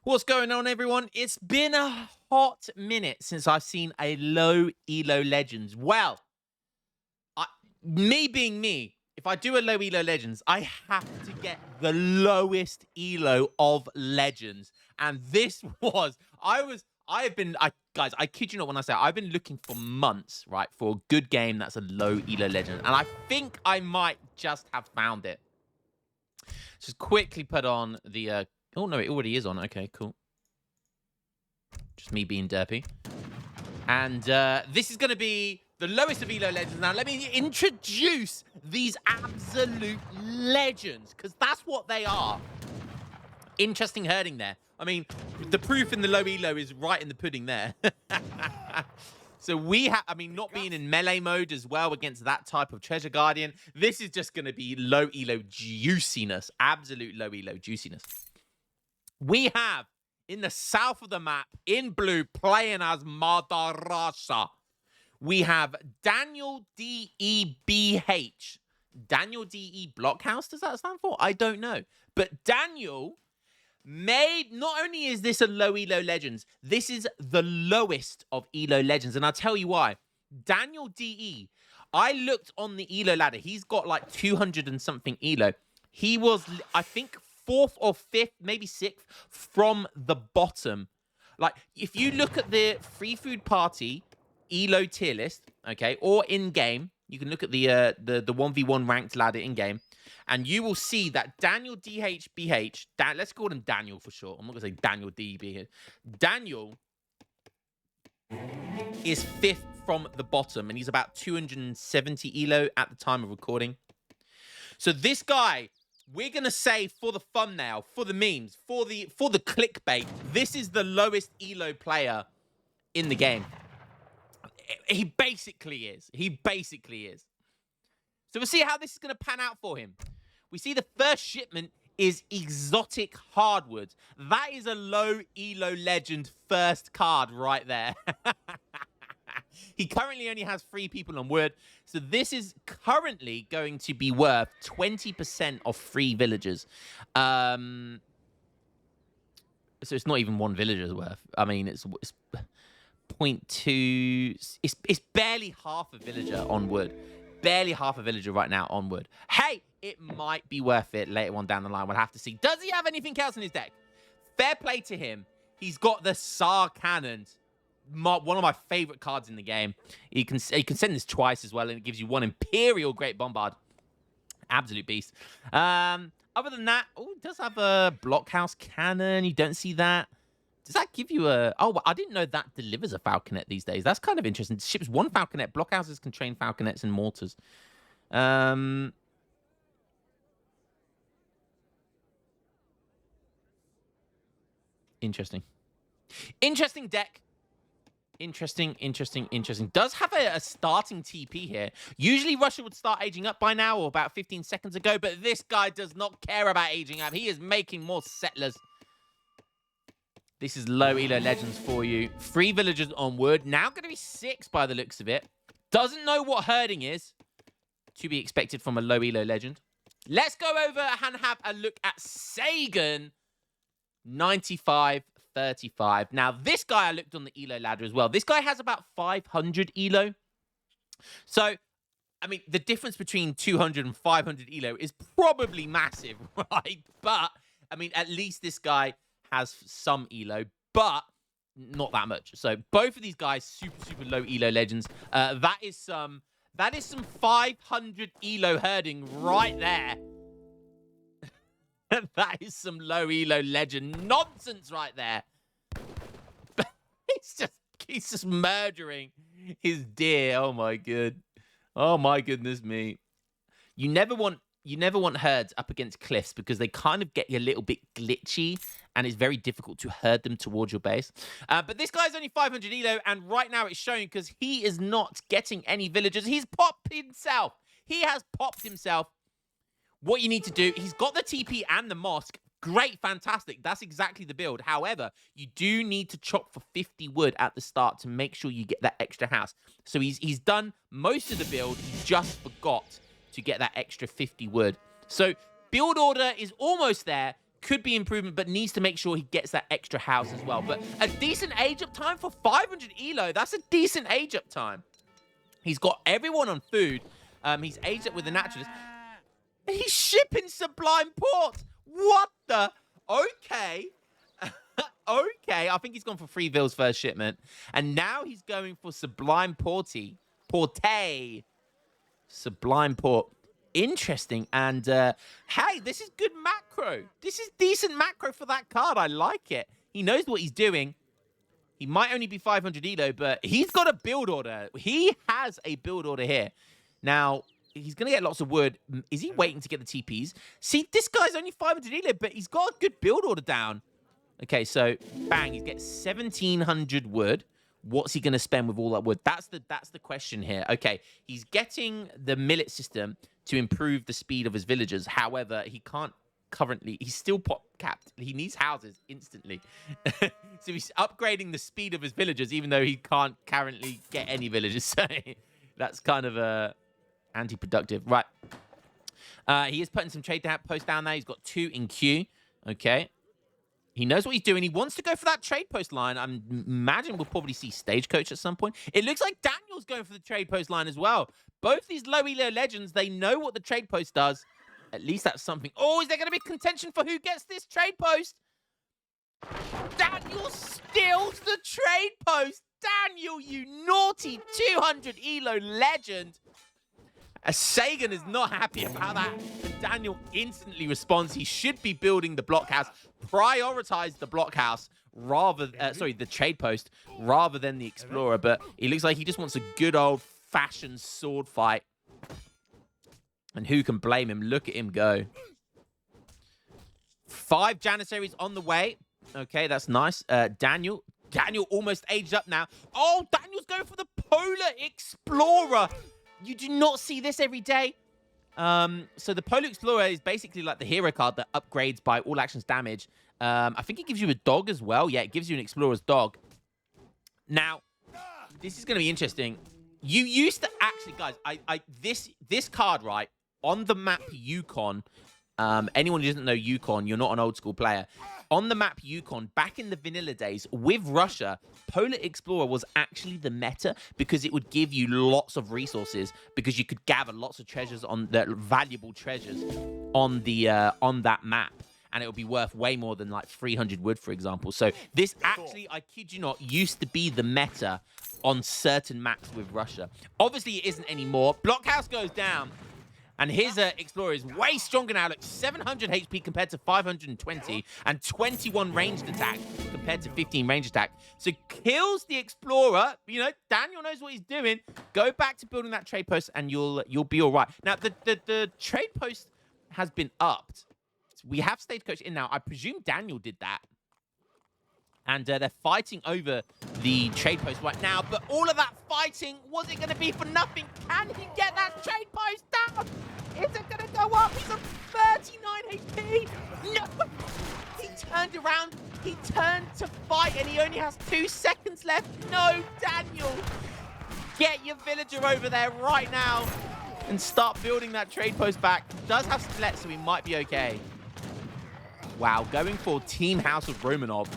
What's going on, everyone? It's been a hot minute since I've seen a low elo legends. Well, me being me, if I do a low elo legends, I have to get the lowest elo of legends. And this was, guys, I kid you not when I say I've been looking for months, right, for a good game that's a low elo legend. And I think I might just have found it. Just quickly put on the, oh no, it already is on. Okay, cool. Just me being derpy. And this is going to be the lowest of elo legends. Now, let me introduce these absolute legends, because that's what they are. Interesting herding there. I mean, the proof in the low elo is right in the pudding there. So we have, I mean, not being in melee mode as well against that type of treasure guardian, this is just going to be low elo juiciness. Absolute low elo juiciness. We have, in the south of the map, in blue, playing as Madarasa, we have Daniel D-E-B-H. Daniel D-E Blockhouse, does that stand for? I don't know. But Daniel made, not only is this a low elo legends, this is the lowest of elo legends. And I'll tell you why. Daniel D-E, I looked on the elo ladder. He's got like 200 and something elo. He was, I think, 4th or 5th, maybe 6th from the bottom. Like, if you look at the Free Food Party elo tier list, okay, or in-game, you can look at the 1v1 ranked ladder in-game, and you will see that Daniel DHBH, let's call him Daniel for short. I'm not going to say Daniel DBH. Daniel is 5th from the bottom, and he's about 270 elo at the time of recording. So this guy, we're going to say, for the thumbnail, for the memes, for the clickbait, this is the lowest elo player in the game. He basically is. He basically is. So we'll see how this is going to pan out for him. We see the first shipment is exotic hardwood. That is a low elo legend first card right there. He currently only has 3 people on wood. So this is currently going to be worth 20% of 3 villagers. So it's not even 1 villager's worth. I mean, it's 0.2. It's barely half a villager on wood. Barely half a villager right now on wood. Hey, it might be worth it later on down the line. We'll have to see. Does he have anything else in his deck? Fair play to him. He's got the Tsar Cannon. One of my favorite cards in the game. You can send this twice as well, and it gives you 1 Imperial Great Bombard. Absolute beast. Other than that, oh, it does have a blockhouse cannon. You don't see that. Does that give you a... Oh, I didn't know that delivers a falconet these days. That's kind of interesting. It ships 1 falconet. Blockhouses can train falconets and mortars. Interesting. Interesting deck. Interesting. Does have a starting TP here. Usually Russia would start aging up by now, or about 15 seconds ago, but this guy does not care about aging up. He is making more settlers. This is low elo legends for you. 3 villagers on wood. Now going to be 6 by the looks of it. Doesn't know what herding is. To be expected from a low elo legend. Let's go over and have a look at Sagan. 95-35. Now, this guy, I looked on the elo ladder as well. This guy has about 500 elo. So, I mean, the difference between 200 and 500 elo is probably massive, right? But, I mean, at least this guy has some elo, but not that much. So, both of these guys, super low elo legends. That is some 500 elo herding right there. That is some low elo legend nonsense right there. he's just murdering his deer. Oh my goodness me. You never want herds up against cliffs, because they kind of get you a little bit glitchy, and it's very difficult to herd them towards your base. But this guy's only 500 elo, and right now it's showing because he is not getting any villagers. He's popped himself. He has popped himself. What you need to do, he's got the TP and the mosque. Great, fantastic. That's exactly the build. However, you do need to chop for 50 wood at the start to make sure you get that extra house. So he's done most of the build. He just forgot to get that extra 50 wood. So build order is almost there. could be improvement, but needs to make sure he gets that extra house as well. But a decent age up time for 500 elo. That's a decent age up time. He's got everyone on food. He's aged up with the naturalist. He's shipping Sublime Port. What the? Okay. Okay. I think he's gone for 3 Vils first shipment. And now he's going for Sublime Porte. Sublime Port. Interesting. And, hey, this is good macro. This is decent macro for that card. I like it. He knows what he's doing. He might only be 500 elo, but he's got a build order. He has a build order here. Now, he's going to get lots of wood. Is he waiting to get the TPs? See, this guy's only 500 elo, but he's got a good build order down. Okay, so, bang, he gets 1,700 wood. What's he going to spend with all that wood? That's the question here. Okay, he's getting the millet system to improve the speed of his villagers. However, he can't currently, he's still pop capped. He needs houses instantly. So he's upgrading the speed of his villagers, even though he can't currently get any villagers. So that's kind of anti-productive. Right. He is putting some trade posts down there. He's got 2 in queue. Okay. He knows what he's doing. He wants to go for that trade post line. I imagine we'll probably see Stagecoach at some point. It looks like Daniel's going for the trade post line as well. Both these low elo legends, they know what the trade post does. At least that's something. Oh, is there going to be contention for who gets this trade post? Daniel steals the trade post. Daniel, you naughty 200 elo legend. Sagan is not happy about that. And Daniel instantly responds. He should be building the blockhouse. Prioritize the blockhouse rather, the trade post rather than the explorer. But it looks like he just wants a good old-fashioned sword fight. And who can blame him? Look at him go. 5 Janissaries on the way. Okay, that's nice. Daniel almost aged up now. Oh, Daniel's going for the Polar Explorer. You do not see this every day. So the Polar Explorer is basically like the hero card that upgrades by all actions damage. I think it gives you a dog as well. Yeah, it gives you an Explorer's dog. Now, this is going to be interesting. You used to actually, guys, this card, right, on the map Yukon, anyone who doesn't know Yukon, you're not an old school player. On the map Yukon, back in the vanilla days, with Russia, Polar Explorer was actually the meta because it would give you lots of resources because you could gather lots of treasures on the valuable treasures on the on that map. And it would be worth way more than like 300 wood, for example. So this actually, I kid you not, used to be the meta on certain maps with Russia. Obviously, it isn't anymore. Blockhouse goes down. And his Explorer is way stronger now. Look, 700 HP compared to 520 and 21 ranged attack compared to 15 ranged attack. So kills the Explorer. You know, Daniel knows what he's doing. Go back to building that trade post and you'll be all right. Now, the trade post has been upped. We have Stagecoach in now. I presume Daniel did that. And they're fighting over the trade post right now. But all of that fighting, was it going to be for nothing? Can he get that trade post down? Is it going to go up? He's on 39 HP. No. He turned around. He turned to fight, and he only has 2 seconds left. No, Daniel. Get your villager over there right now and start building that trade post back. Does have Skeleton, so he might be okay. Wow, going for Team House of Romanov.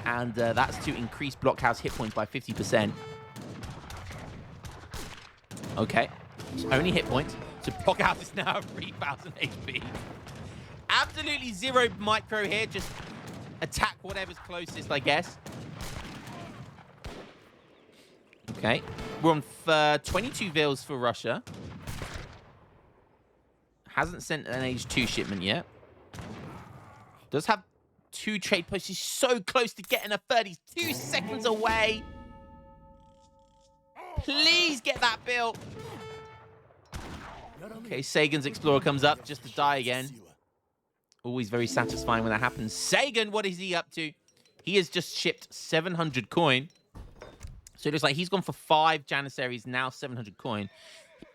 And that's to increase Blockhouse hit points by 50%. Okay. It's only hit points. So Blockhouse is now 3,000 HP. Absolutely zero micro here. Just attack whatever's closest, I guess. Okay. We're on 22 Vils for Russia. Hasn't sent an H2 shipment yet. Does have 2 trade posts. He's so close to getting a 32 seconds away. Please get that built. Okay, Sagan's Explorer comes up just to die again. Always very satisfying when that happens. Sagan, what is he up to? He has just shipped 700 coin. So it looks like he's gone for 5 Janissaries, now 700 coin.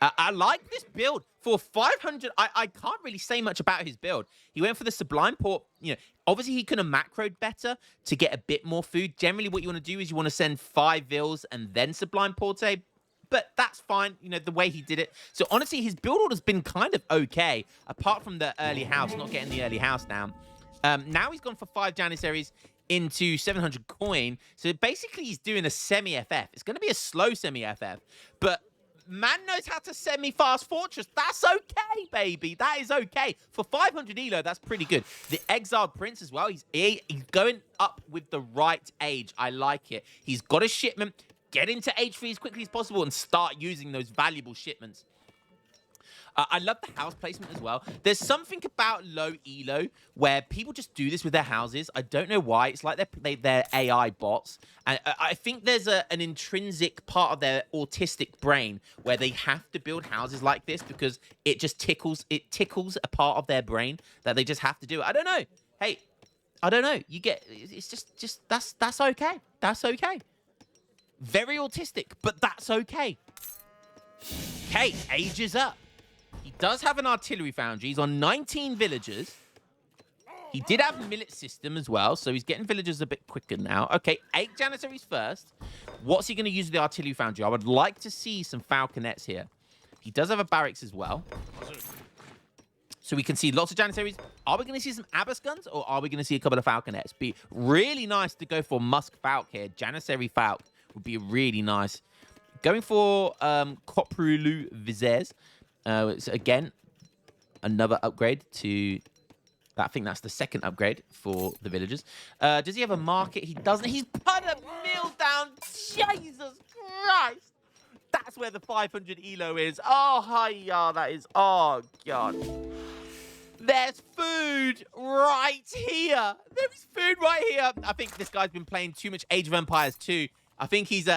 I like this build. For 500, I can't really say much about his build. He went for the Sublime Port. You know, obviously, he could have macroed better to get a bit more food. Generally, what you want to do is you want to send 5 Vils and then Sublime Porte. But that's fine, you know, the way he did it. So, honestly, his build order's been kind of okay. Apart from the early house, not getting the early house down. Now he's gone for 5 Janissaries into 700 coin. So basically he's doing a semi-FF. It's going to be a slow semi-FF. But man knows how to semi-fast fortress. That's okay, baby. That is okay. For 500 elo, that's pretty good. The Exiled Prince as well. He's going up with the right age. I like it. He's got a shipment. Get into H3 as quickly as possible and start using those valuable shipments. I love the house placement as well. There's something about low elo where people just do this with their houses. I don't know why. It's like they're AI bots. And I think there's an intrinsic part of their autistic brain where they have to build houses like this because it just tickles a part of their brain that they just have to do it. I don't know. Hey, I don't know. You get, it's just that's okay. That's okay. Very autistic, but that's okay. Okay, age is up. He does have an artillery foundry. He's on 19 villagers. He did have a millet system as well, so he's getting villagers a bit quicker now. Okay, 8 Janissaries first. What's he going to use with the artillery foundry? I would like to see some falconets here. He does have a barracks as well. So we can see lots of Janissaries. Are we going to see some Abbas guns, or are we going to see a couple of falconets? Be really nice to go for Musk Falk here. Janissary Falk would be really nice. Going for Coprulu Vizes. It's again another upgrade to. I think that's the second upgrade for the villagers. Does he have a market? He doesn't. He's put a mill down. Jesus Christ! That's where the 500 elo is. Oh, hiya! That is. Oh God. There's food right here. There's food right here. I think this guy's been playing too much Age of Empires 2. I think he's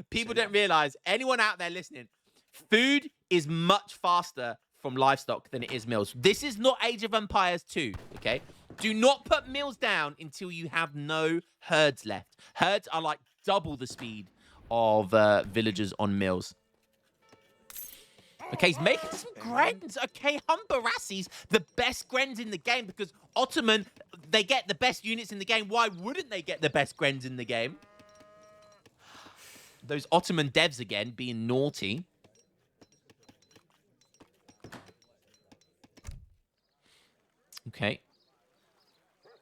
people don't realize, anyone out there listening, food is much faster from livestock than it is mills. This is not Age of Empires 2, okay? Do not put mills down until you have no herds left. Herds are like double the speed of villagers on mills. Okay, he's making some grens. Okay, Humbarassis, the best grens in the game, because Ottoman, they get the best units in the game. Why wouldn't they get the best grens in the game? Those Ottoman devs again being naughty. Okay.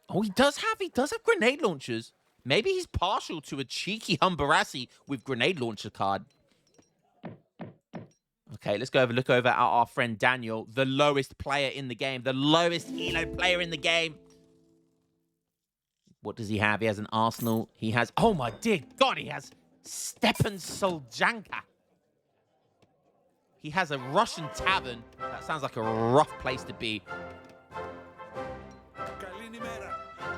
Oh, he does have grenade launchers. Maybe he's partial to a cheeky Humbarassi with grenade launcher card. Okay, let's go look over at our friend Daniel, the lowest player in the game, the lowest elo player in the game. What does he have? He has an arsenal. He has, oh my dear God, he has Stepan Soljanka. He has a Russian tavern. That sounds like a rough place to be.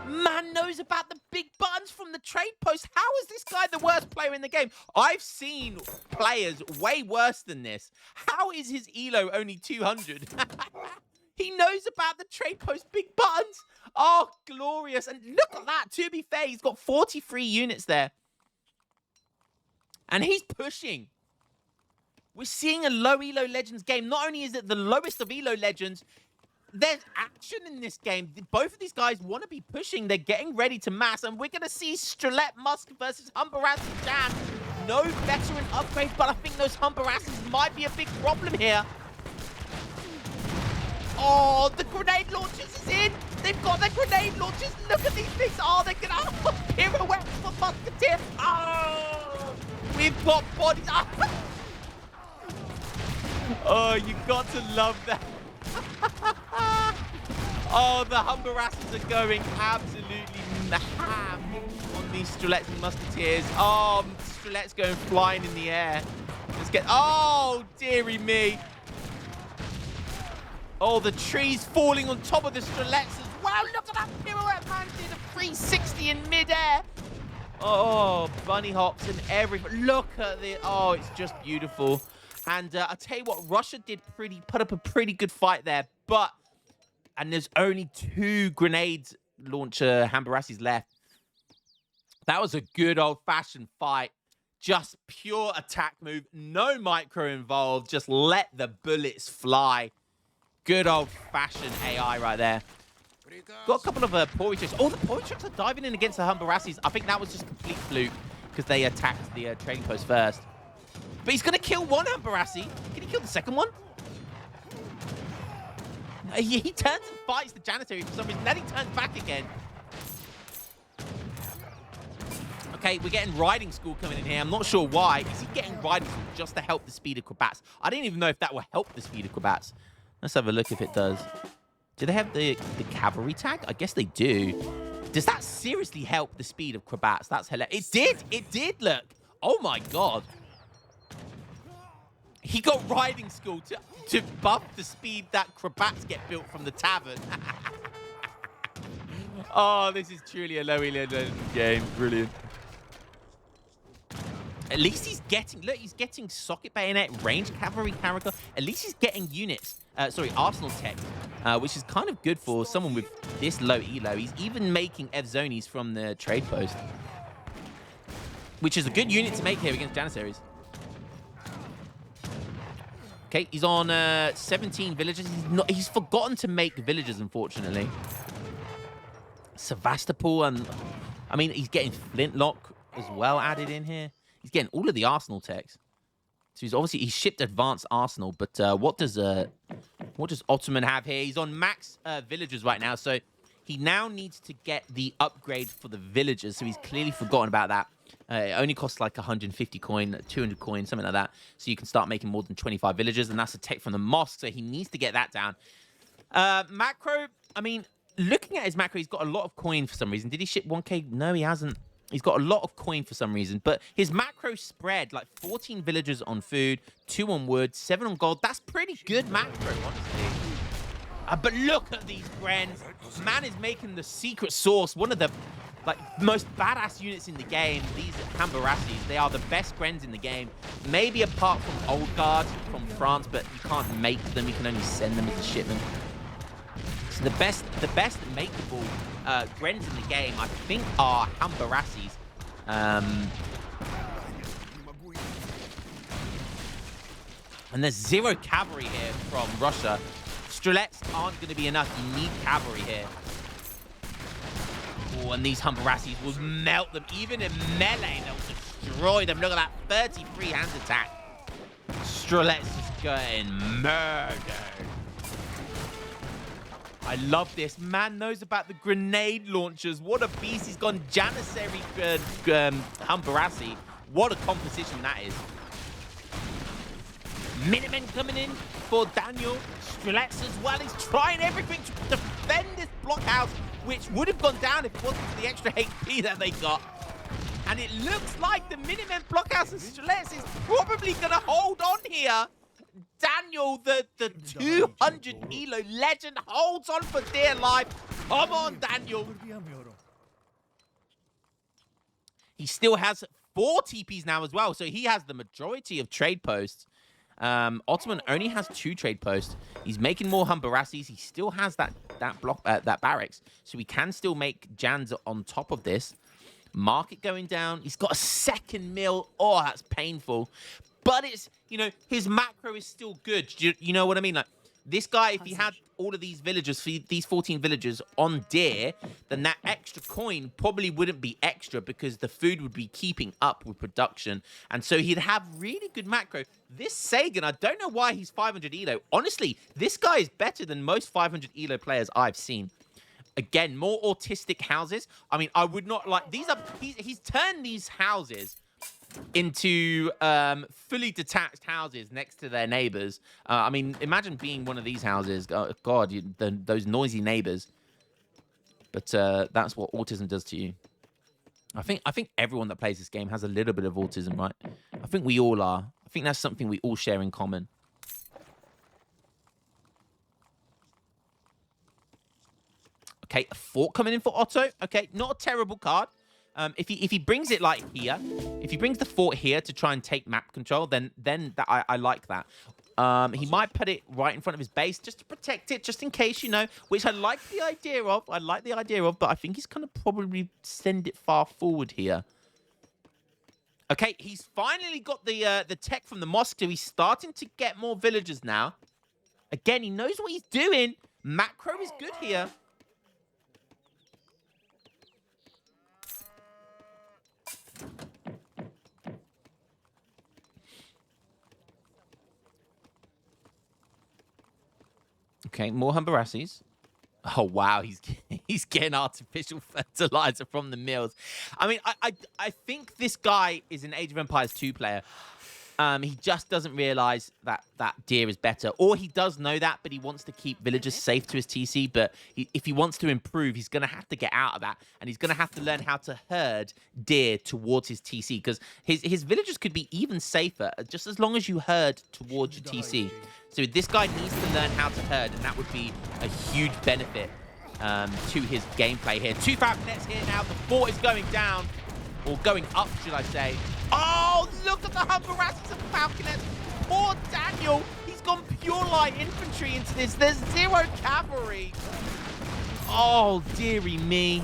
Man knows about the big buttons from the trade post. How is this guy the worst player in the game? I've seen players way worse than this. How is his elo only 200? He knows about the trade post big buttons. Oh, glorious. And look at that. To be fair, he's got 43 units there. And he's pushing. We're seeing a low elo legends game. Not only is it the lowest of elo legends, there's action in this game. Both of these guys want to be pushing. They're getting ready to mass. And we're going to see Strelet Musk versus Humbarassi Jan. No veteran upgrades, but I think those Humbarassis might be a big problem here. Oh, the grenade launchers is in. They've got their grenade launchers. Look at these things. Oh, they're going to pirouette for Musketeer. Oh, we've got bodies. Oh, you got to love that. Oh, the Humbarassis are going absolutely ham on these Strelets and Musketeers. Oh, Strelet's going flying in the air. Let's get... Oh, dearie me. Oh, the trees falling on top of the Strelets as well. Look at that pirouette, man. Did a 360 in midair. Oh, bunny hops and everything. Look at the... Oh, it's just beautiful. And I'll tell you what, Russia did put up a pretty good fight there, but, and there's only 2 grenades launcher Humbarassis left. That was a good old-fashioned fight. Just pure attack move, no micro involved, just let the bullets fly. Good old-fashioned AI right there. Got a couple of Pori trucks. Oh, the Pori trucks are diving in against the Humbarassis. I think that was just complete fluke because they attacked the trading post first. But he's going to kill one Humbarassi. Can he kill the second one? He turns and fights the Janitary for some reason. Then he turns back again. Okay, we're getting Riding School coming in here. I'm not sure why. Is he getting Riding School just to help the speed of Crabats? I didn't even know if that will help the speed of Crabats. Let's have a look if it does. Do they have the cavalry tag? I guess they do. Does that seriously help the speed of Crabats? That's hilarious. It did. It did, look. Oh, my God. He got Riding School to buff the speed that Crabats get built from the tavern. Oh, this is truly a low elo game. Brilliant. At least he's getting, look, he's getting socket bayonet, range cavalry character. At least he's getting units, arsenal tech, which is kind of good for someone with this low elo. He's even making Evzonis from the trade post, which is a good unit to make here against Janissaries. Okay, he's on 17 villagers. He's forgotten to make villagers, unfortunately. Sevastopol, and I mean, he's getting Flintlock as well added in here. He's getting all of the arsenal techs. So he's shipped advanced arsenal, but what does Ottoman have here? He's on max villagers right now, so he now needs to get the upgrade for the villagers. So he's clearly forgotten about that. It only costs like 150 coin, 200 coin, something like that. So you can start making more than 25 villagers, and that's a tech from the mosque. So he needs to get that down. Macro, I mean, looking at his macro, he's got a lot of coin for some reason. Did he ship 1k? No, he hasn't. He's got a lot of coin for some reason, but his macro spread, like 14 villagers on food, 2 on wood, 7 on gold. That's pretty good macro, honestly. But look at these Grens. Man is making the secret sauce one of the most badass units in the game. These Hambarassis, they are the best Grens in the game. Maybe apart from Old Guard from France, but you can't make them. You can only send them as a shipment. So the best makeable Grens in the game, I think, are Hambarassis. And there's 0 cavalry here from Russia. Strelets aren't going to be enough. You need cavalry here. Oh, and these Hambarassis will melt them. Even in melee, they'll destroy them. Look at that 33 hand attack. Strelets is getting murdered. I love this. Man knows about the grenade launchers. What a beast. He's gone Janissary Hambarassi. What a composition that is. Minutemen coming in for Daniel. Strelets as well. He's trying everything to defend this blockhouse, which would have gone down if it wasn't for the extra HP that they got. And it looks like the Minutemen blockhouse and Strelets is probably going to hold on here. Daniel, the 200 elo legend, holds on for dear life. Come on, Daniel. He still has 4 TPs now as well, so he has the majority of trade posts. Ottoman only has 2 trade posts. He's making more Hambarassis. He still has that barracks, so he can still make Jans on top of this. Market going down. He's got a 2nd mill. Oh, that's painful. But it's, you know, his macro is still good. You know what I mean? Like, this guy, if he had all of these villagers, these 14 villagers on deer, then that extra coin probably wouldn't be extra because the food would be keeping up with production. And so he'd have really good macro. This Sagan, I don't know why he's 500 elo. Honestly, this guy is better than most 500 elo players I've seen. Again, more autistic houses. I mean, I would not like... He's turned these houses into fully detached houses next to their neighbors. I mean, imagine being one of these houses. Oh, God, those noisy neighbors. But that's what autism does to you. I think everyone that plays this game has a little bit of autism, right? I think we all are. I think that's something we all share in common. Okay, a fort coming in for Otto. Okay, not a terrible card. If he brings it like here, if he brings the fort here to try and take map control, then I like that. He might put it right in front of his base just to protect it, just in case, you know, which I like the idea of. But I think he's going to probably send it far forward here. Okay, he's finally got the tech from the mosque, so he's starting to get more villagers now. Again, he knows what he's doing. Macro is good here. Okay, more Humbarassis. Oh wow, he's getting artificial fertilizer from the mills. I mean, I think this guy is an Age of Empires 2 player. He just doesn't realize that deer is better, or he does know that, but he wants to keep villagers safe to his TC. But if he wants to improve, he's gonna have to get out of that, and he's gonna have to learn how to herd deer towards his TC, because his villagers could be even safer just as long as you herd towards your TC. So this guy needs to learn how to herd, and that would be a huge benefit to his gameplay here. 2 Falconets here now. The fort is going down, or going up, should I say. Oh, look at the Humbarassis and Falconets. Poor Daniel. He's gone pure light infantry into this. There's 0 cavalry. Oh, dearie me.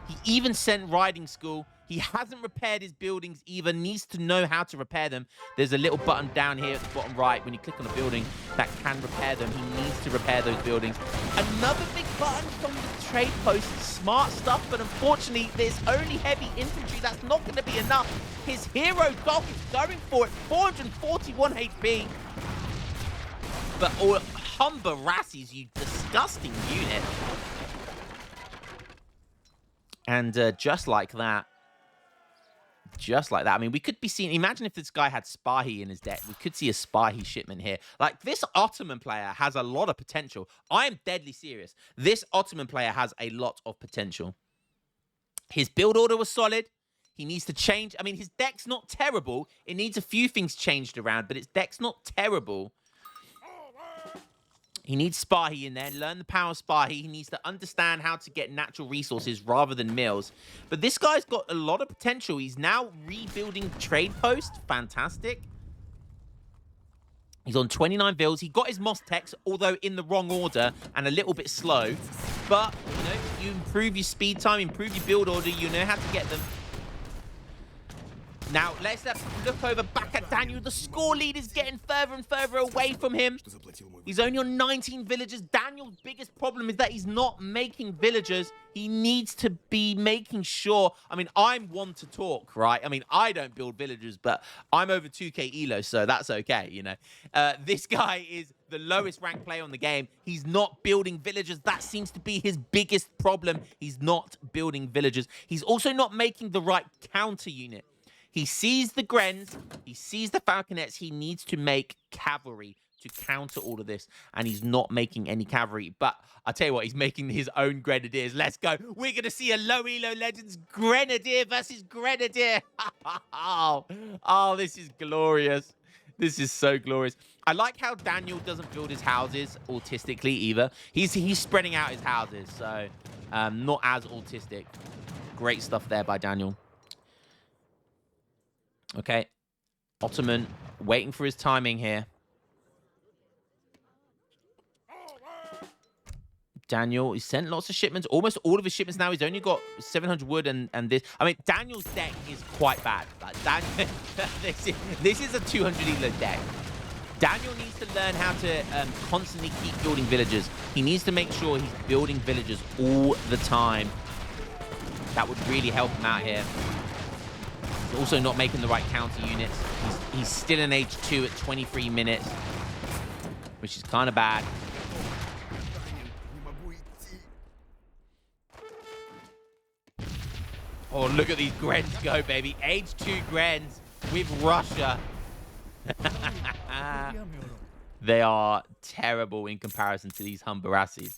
He even sent riding school. He hasn't repaired his buildings either. Needs to know how to repair them. There's a little button down here at the bottom right when you click on a building that can repair them. He needs to repair those buildings. Another big button from the trade post. Smart stuff, but unfortunately, there's only heavy infantry. That's not going to be enough. His hero dog is going for it. 441 HP. But Humbarassis, you disgusting unit. And just like that, I mean, we could be seeing, imagine if this guy had Spahi in his deck. We could see a Spahi shipment here. Like, this Ottoman player has a lot of potential. I am deadly serious. This Ottoman player has a lot of potential. His build order was solid. He needs to change. I mean, his deck's not terrible. It needs a few things changed around, but his deck's not terrible. He needs Spahi in there, learn the power of Spahi. He needs to understand how to get natural resources rather than mills. But this guy's got a lot of potential. He's now rebuilding trade post. Fantastic. He's on 29 vills. He got his Moss techs, although in the wrong order and a little bit slow. But, you know, you improve your speed time, improve your build order, you know how to get them. Now, let's look over back at Daniel. The score lead is getting further and further away from him. He's only on 19 villagers. Daniel's biggest problem is that he's not making villagers. He needs to be making sure. I mean, I'm one to talk, right? I mean, I don't build villagers, but I'm over 2k elo, so that's okay, you know. This guy is the lowest ranked player on the game. He's not building villagers. That seems to be his biggest problem. He's not building villagers. He's also not making the right counter unit. He sees the Grens, he sees the Falconets, he needs to make cavalry to counter all of this, and he's not making any cavalry. But I'll tell you what, he's making his own Grenadiers. Let's go. We're going to see a low elo Legends Grenadier versus Grenadier. Oh, this is glorious. This is so glorious. I like how Daniel doesn't build his houses autistically either. He's spreading out his houses, so not as autistic. Great stuff there by Daniel. Okay, Ottoman waiting for his timing here. Daniel, he sent lots of shipments. Almost all of his shipments now. He's only got 700 wood and this. I mean, Daniel's deck is quite bad. Like, this is a 200 elo deck. Daniel needs to learn how to constantly keep building villagers. He needs to make sure he's building villagers all the time. That would really help him out here. He's also not making the right counter units. He's still in age 2 at 23 minutes, which is kind of bad. Oh, look at these Grens go, baby. Age 2 Grens with Russia. They are terrible in comparison to these Humbarassis.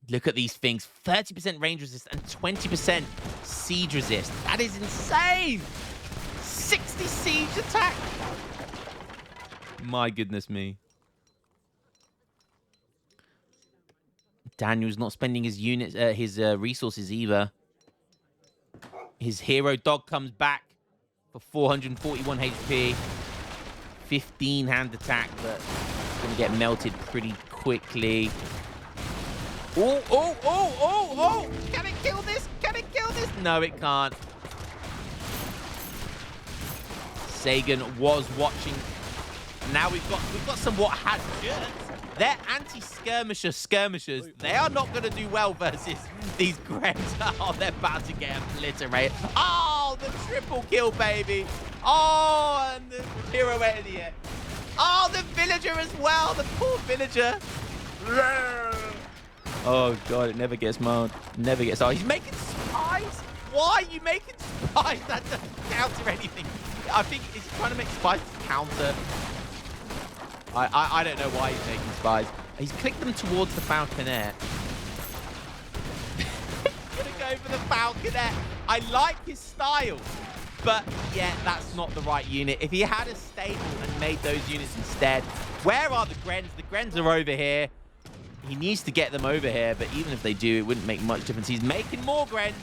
Look at these things. 30% range resist and 20% siege resist. That is insane. 60 siege attack. My goodness me. Daniel's not spending his units, his resources either. His hero dog comes back for 441 HP. 15 hand attack, but it's going to get melted pretty quickly. Oh! Can it kill this? Can it kill this? No, it can't. Sagan was watching. Now we've got some what had shirts. They're anti-skirmishers. They are not going to do well versus these Grens. Oh, they're about to get obliterated. Oh, the triple kill, baby. Oh, and the hero idiot. Oh, the villager as well. The poor villager. Oh, God, it never gets mowed. Never gets... Oh, he's making spies? Why are you making spies? That doesn't counter anything. I think he's trying to make spies counter. I don't know why he's making spies. He's clicked them towards the falconet. He's going to go for the falconet. I like his style. But, yeah, that's not the right unit. If he had a stable and made those units instead, where are the Grens? The Grens are over here. He needs to get them over here, but even if they do, it wouldn't make much difference. He's making more Grens.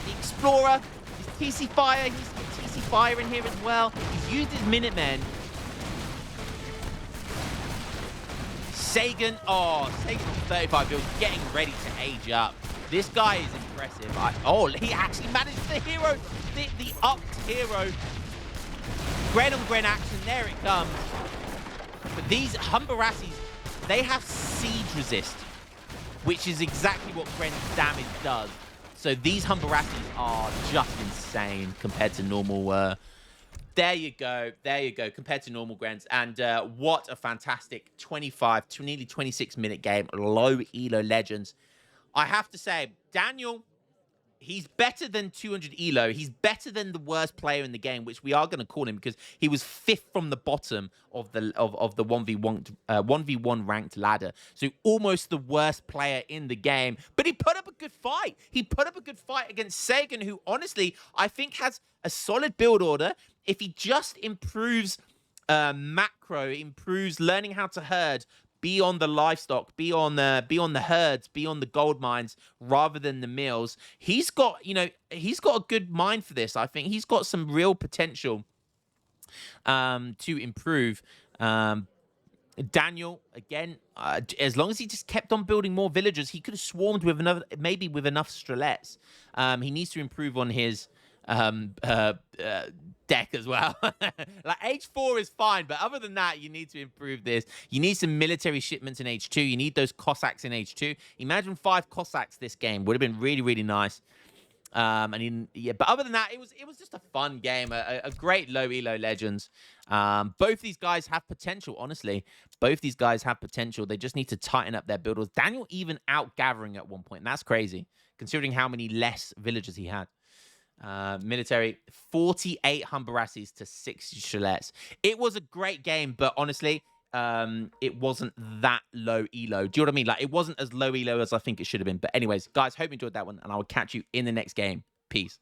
The Explorer, his TC Fire, he's got TC Fire in here as well. He's used his Minutemen. Sagan, Sagan on 35 builds, getting ready to age up. This guy is impressive. He actually managed the hero, the upped hero. Gren on Gren action, there it comes. But these Humbarassis, they have siege resist, which is exactly what Gren's damage does. So these Humbarassis are just insane compared to normal. There you go. There you go. Compared to normal Grens. And what a fantastic 25 to nearly 26-minute game. Low Elo Legends. I have to say, Daniel, he's better than 200 Elo. He's better than the worst player in the game, which we are going to call him because he was 5th from the bottom of the 1v1 ranked ladder. So almost the worst player in the game. But he put up a good fight. He put up a good fight against Sagan, who honestly I think has a solid build order. If he just improves macro, improves learning how to herd, be on the livestock, be on the herds, be on the gold mines rather than the mills. He's got a good mind for this. I think he's got some real potential to improve. Daniel, again, as long as he just kept on building more villagers, he could have swarmed with maybe with enough strelets. He needs to improve on his deck as well. Like H4 is fine, but other than that, you need to improve this. You need some military shipments in H2. You need those Cossacks in H2. Imagine 5 Cossacks this game would have been really, really nice. But other than that, it was just a fun game, a great low Elo Legends. Both these guys have potential, honestly. Both these guys have potential. They just need to tighten up their builders. Daniel even out gathering at one point. And that's crazy, considering how many less villagers he had. Military, 48 Humbarassis to 6 Chalets. It was a great game, but honestly, it wasn't that low elo. Do you know what I mean? Like, it wasn't as low elo as I think it should have been. But anyways, guys, hope you enjoyed that one, and I will catch you in the next game. Peace.